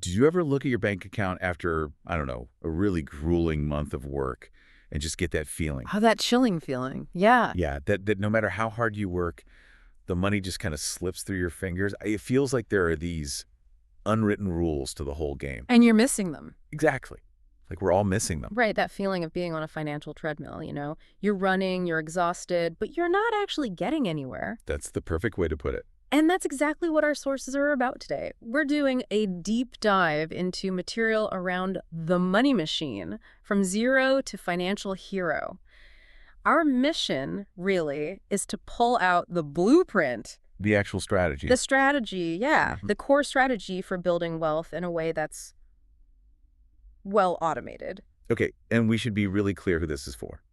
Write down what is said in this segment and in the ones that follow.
Did you ever look at your bank account after, I don't know, a really grueling month of work and just get that feeling? Oh, that chilling feeling. Yeah. Yeah, that no matter how hard you work, the money just kind of slips through your fingers. It feels like there are these unwritten rules to the whole game. And you're missing them. Exactly. Like we're all missing them. Right, that feeling of being on a financial treadmill. You're running, you're exhausted, but you're not actually getting anywhere. That's the perfect way to put it. And that's exactly what our sources are about today. We're doing a deep dive into material around the money machine, from zero to financial hero. Our mission, really, is to pull out the blueprint. The actual strategy. The strategy, yeah. The core strategy for building wealth in a way that's well automated. Okay, and we should be really clear who this is for.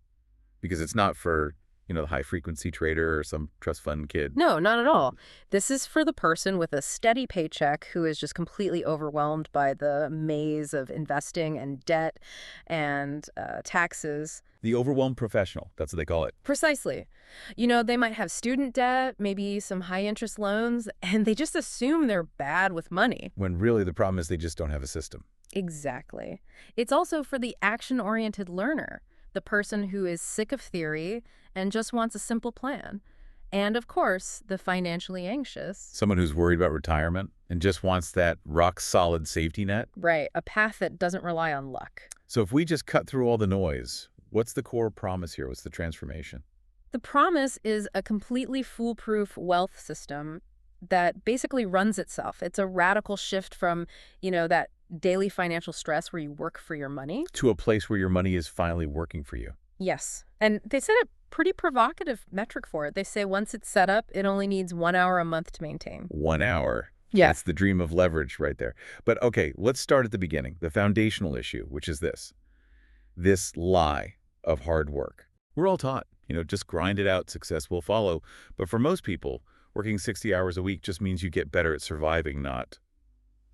Because it's not for, the high-frequency trader or some trust fund kid. No, not at all. This is for the person with a steady paycheck who is just completely overwhelmed by the maze of investing and debt and taxes. The overwhelmed professional, that's what they call it. Precisely. They might have student debt, maybe some high-interest loans, and they just assume they're bad with money. When really the problem is they just don't have a system. Exactly. It's also for the action-oriented learner, the person who is sick of theory and just wants a simple plan. And, of course, the financially anxious. Someone who's worried about retirement and just wants that rock-solid safety net. Right, a path that doesn't rely on luck. So if we just cut through all the noise, what's the core promise here? What's the transformation? The promise is a completely foolproof wealth system that basically runs itself. It's a radical shift from, that daily financial stress where you work for your money. To a place where your money is finally working for you. Yes. And they set a pretty provocative metric for it. They say once it's set up, it only needs 1 hour a month to maintain. 1 hour. Yeah. That's the dream of leverage right there. But okay, let's start at the beginning. The foundational issue, which is this lie of hard work. We're all taught, just grind it out, success will follow. But for most people, working 60 hours a week just means you get better at surviving, not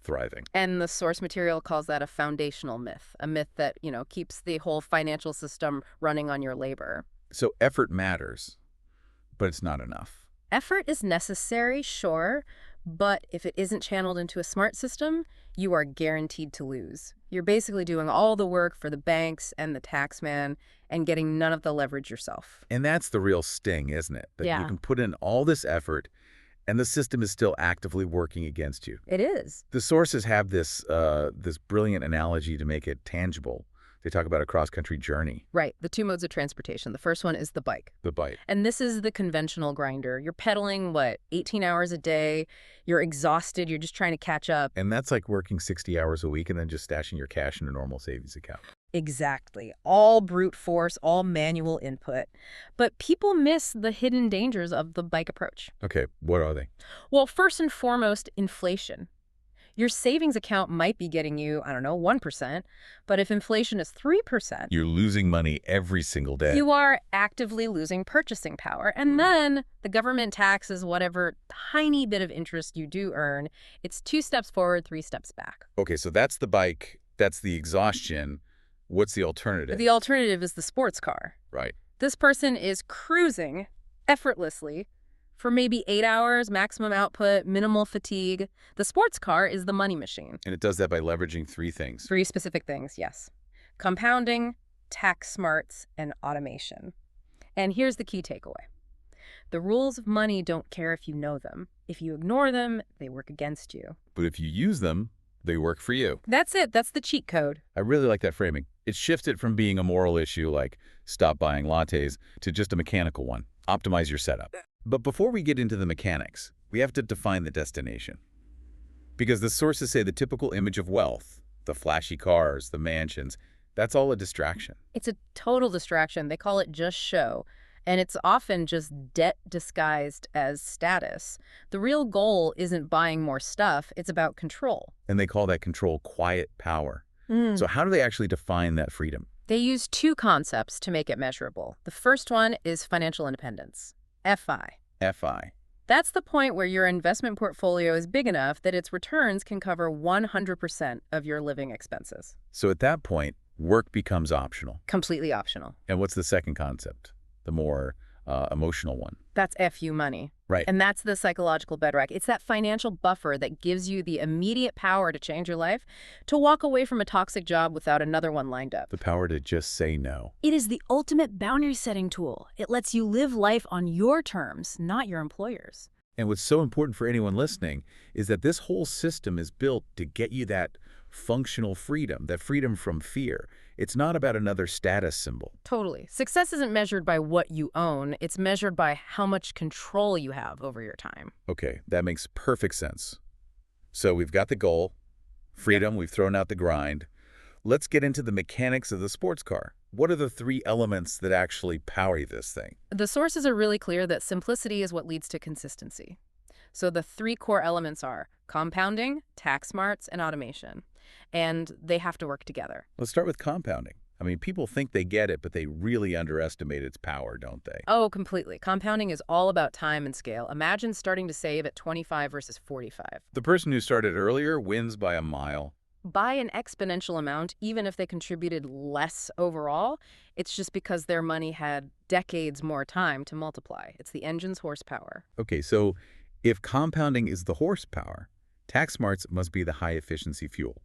thriving. And the source material calls that a foundational myth, a myth that, keeps the whole financial system running on your labor. So effort matters, but it's not enough. Effort is necessary, sure, but if it isn't channeled into a smart system, you are guaranteed to lose. You're basically doing all the work for the banks and the tax man and getting none of the leverage yourself. And that's the real sting, isn't it? That Yeah. you can put in all this effort and the system is still actively working against you. It is. The sources have this brilliant analogy to make it tangible. They talk about a cross-country journey. Right. The two modes of transportation. The first one is the bike. The bike. And this is the conventional grinder. You're pedaling, 18 hours a day. You're exhausted. You're just trying to catch up. And that's like working 60 hours a week and then just stashing your cash in a normal savings account. Exactly. All brute force, all manual input. But people miss the hidden dangers of the bike approach. Okay, what are they? Well, first and foremost, inflation. Your savings account might be getting you, 1%, but if inflation is 3%, You're losing money every single day. you are actively losing purchasing power. And then the government taxes whatever tiny bit of interest you do earn. It's 2 steps forward, 3 steps back. Okay, so that's the bike. That's the exhaustion. What's the alternative? The alternative is the sports car. Right. This person is cruising effortlessly for maybe 8 hours, maximum output, minimal fatigue. The sports car is the money machine. And it does that by leveraging 3 things. 3 specific things, yes. Compounding, tax smarts, and automation. And here's the key takeaway. The rules of money don't care if you know them. If you ignore them, they work against you. But if you use them, they work for you. That's it. That's the cheat code. I really like that framing. It shifts it from being a moral issue like stop buying lattes to just a mechanical one. Optimize your setup. But before we get into the mechanics, we have to define the destination. Because the sources say the typical image of wealth, the flashy cars, the mansions, that's all a distraction. It's a total distraction. They call it just show. And it's often just debt disguised as status. The real goal isn't buying more stuff. It's about control. And they call that control quiet power. So how do they actually define that freedom? They use 2 concepts to make it measurable. The first one is financial independence, FI. FI. That's the point where your investment portfolio is big enough that its returns can cover 100% of your living expenses. So at that point, work becomes optional. Completely optional. And what's the second concept? The more emotional one. That's FU money. Right. And that's the psychological bedrock. It's that financial buffer that gives you the immediate power to change your life, to walk away from a toxic job without another one lined up. The power to just say no. It is the ultimate boundary-setting tool. It lets you live life on your terms, not your employer's. And what's so important for anyone listening is that this whole system is built to get you that functional freedom, that freedom from fear. It's not about another status symbol. Totally. Success isn't measured by what you own. It's measured by how much control you have over your time. Okay, that makes perfect sense. So we've got the goal, freedom, we've thrown out the grind. Let's get into the mechanics of the sports car. What are the 3 elements that actually power this thing? The sources are really clear that simplicity is what leads to consistency. So the 3 core elements are compounding, tax smarts, and automation. And they have to work together. Let's start with compounding. I mean, people think they get it, but they really underestimate its power, don't they? Oh, completely. Compounding is all about time and scale. Imagine starting to save at 25 versus 45. The person who started earlier wins by a mile. By an exponential amount, even if they contributed less overall, it's just because their money had decades more time to multiply. It's the engine's horsepower. Okay, so if compounding is the horsepower, tax smarts must be the high-efficiency fuel.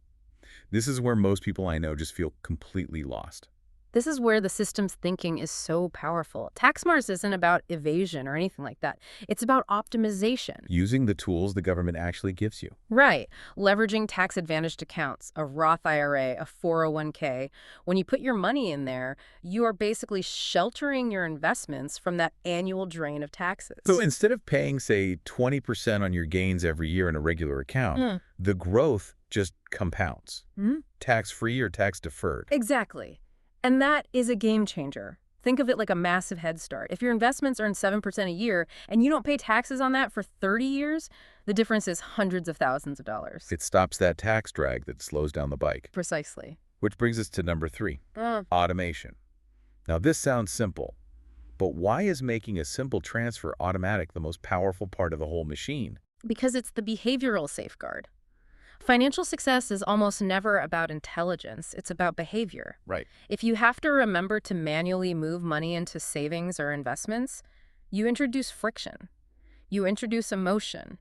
This is where most people I know just feel completely lost. This is where the system's thinking is so powerful. Tax smarts isn't about evasion or anything like that. It's about optimization. Using the tools the government actually gives you. Right. Leveraging tax-advantaged accounts, a Roth IRA, a 401k. When you put your money in there, you are basically sheltering your investments from that annual drain of taxes. So instead of paying, say, 20% on your gains every year in a regular account, the growth just compounds. Tax-free or tax-deferred. Exactly. And that is a game changer. Think of it like a massive head start. If your investments earn 7% a year and you don't pay taxes on that for 30 years, the difference is hundreds of thousands of dollars. It stops that tax drag that slows down the bike. Precisely. Which brings us to number 3, automation. Now, this sounds simple, but why is making a simple transfer automatic the most powerful part of the whole machine? Because it's the behavioral safeguard. Financial success is almost never about intelligence. It's about behavior. Right. If you have to remember to manually move money into savings or investments, you introduce friction. You introduce emotion.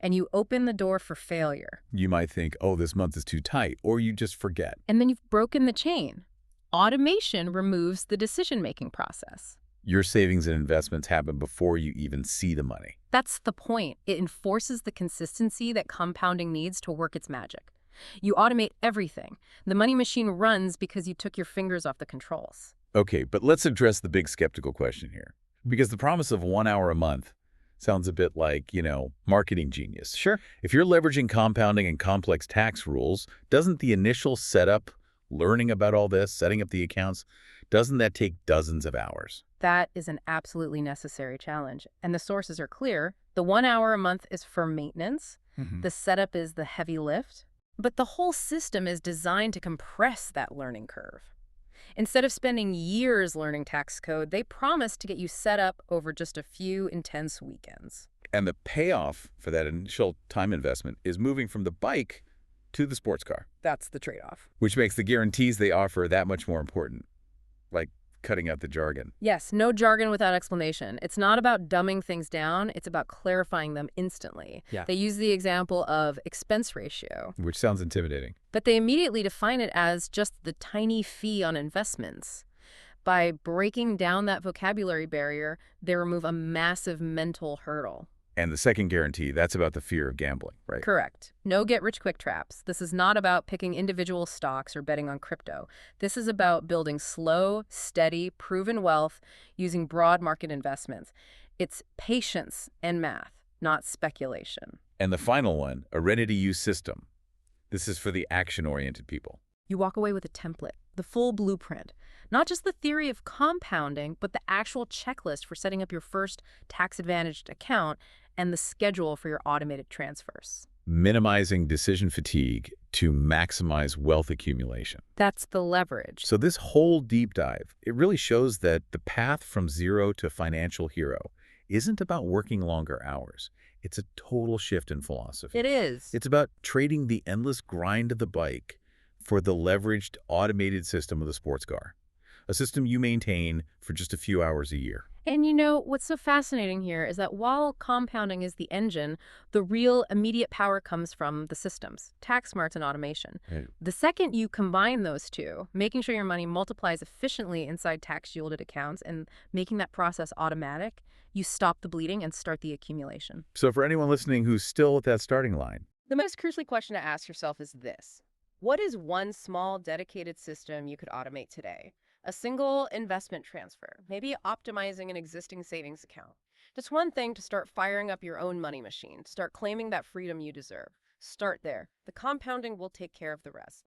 And you open the door for failure. You might think, oh, this month is too tight, or you just forget. And then you've broken the chain. Automation removes the decision-making process. Your savings and investments happen before you even see the money. That's the point. It enforces the consistency that compounding needs to work its magic. You automate everything. The money machine runs because you took your fingers off the controls. Okay, but let's address the big skeptical question here. Because the promise of 1 hour a month sounds a bit like, marketing genius. Sure. If you're leveraging compounding and complex tax rules, doesn't the initial setup, learning about all this, setting up the accounts, doesn't that take dozens of hours? That is an absolutely necessary challenge. And the sources are clear. The 1 hour a month is for maintenance. The setup is the heavy lift. But the whole system is designed to compress that learning curve. Instead of spending years learning tax code, they promise to get you set up over just a few intense weekends. And the payoff for that initial time investment is moving from the bike to the sports car. That's the trade-off. Which makes the guarantees they offer that much more important. Like cutting out the jargon. Yes, no jargon without explanation. It's not about dumbing things down. It's about clarifying them instantly. Yeah. They use the example of expense ratio. Which sounds intimidating. But they immediately define it as just the tiny fee on investments. By breaking down that vocabulary barrier, they remove a massive mental hurdle. And the second guarantee, that's about the fear of gambling, right? Correct. No get-rich-quick traps. This is not about picking individual stocks or betting on crypto. This is about building slow, steady, proven wealth using broad market investments. It's patience and math, not speculation. And the final one, a ready-to-use system. This is for the action-oriented people. You walk away with a template, the full blueprint. Not just the theory of compounding, but the actual checklist for setting up your first tax-advantaged account and the schedule for your automated transfers. Minimizing decision fatigue to maximize wealth accumulation. That's the leverage. So this whole deep dive, it really shows that the path from zero to financial hero isn't about working longer hours. It's a total shift in philosophy. It is. It's about trading the endless grind of the bike for the leveraged automated system of the sports car. a system you maintain for just a few hours a year. And you know, what's so fascinating here is that while compounding is the engine, the real immediate power comes from the systems, tax smarts and automation. Right. The second you combine those two, making sure your money multiplies efficiently inside tax-shielded accounts and making that process automatic, you stop the bleeding and start the accumulation. So for anyone listening who's still at that starting line, The most crucial question to ask yourself is this. What is one small dedicated system you could automate today? A single investment transfer, maybe optimizing an existing savings account. Just one thing to start firing up your own money machine, start claiming that freedom you deserve. Start there. The compounding will take care of the rest.